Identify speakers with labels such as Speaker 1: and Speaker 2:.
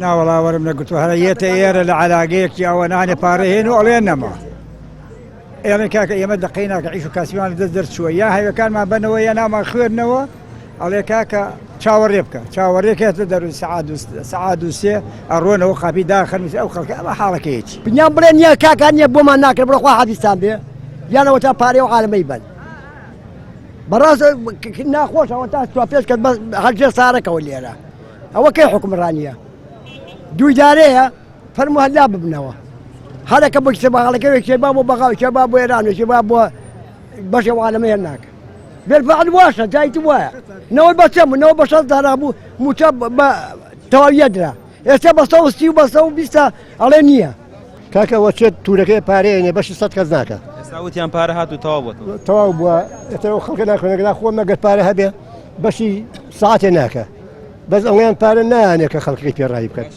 Speaker 1: ناوەڵاوەرم نەگوتو هەرەیەتە ئێرە لە عەلاقەیەکی ئەوە نانێ پارەهێن و ئەڵێن نەما ئێڵێن کاکە ئێمە دقەی ناکە عیش و کاسیمان لە دەست دەرچووە یا هەیوەکانمان بنەوە یا نامان خوێندنەوە ئەڵێ کاکە چاوەڕێ بکە چاوەڕێکێتە دەروی سەعات و سێ ئەڕۆنەوە قاپی داخەنووسی ئەو خەڵکە ئەمە حاڵەکەیەکی
Speaker 2: بنیان بڵێ نییە کاکان نییە بۆمان ناکرد بڕۆ خوا حەدیثان بێ یانەوە تا پارەی و عالەمەی بن بەڕاست ناخۆشەوە تا توا پێش کرد هەرجێ سارەکەەوە لێرە ئەوە کەی حکومڕانیە دوی دارەیە فەرموو هەلا ببنەوە هەرەکە بۆ کتێبە هەڵەکەوێک کێبا بۆ بەغاو کێبا بۆ ئێران و کێبا بۆ بەشێ عالەمەی هەر ناکە بالفعل واشە جایتی وایە نەوەی بە چەم نەوە بە 6 دارا بوو موچە بە تەواویە درا ئێستا بە 130 و بە 120 ئەڵێ نییە
Speaker 3: کاکەوە چێت توورەکەی پارەیەنێ بەشی 100 کەس ناکە
Speaker 4: ئێستاوتیان پارە هات و تەواو بووە
Speaker 3: تەواو بووە ئێتەوە خەڵکە ناخوێنەکەدا خۆم نەگەت پارە هەبێ بەشی ساعتێ ناکە بەس ئەویان پارە نایانێت کە خەڵکی پێڕایی بکەن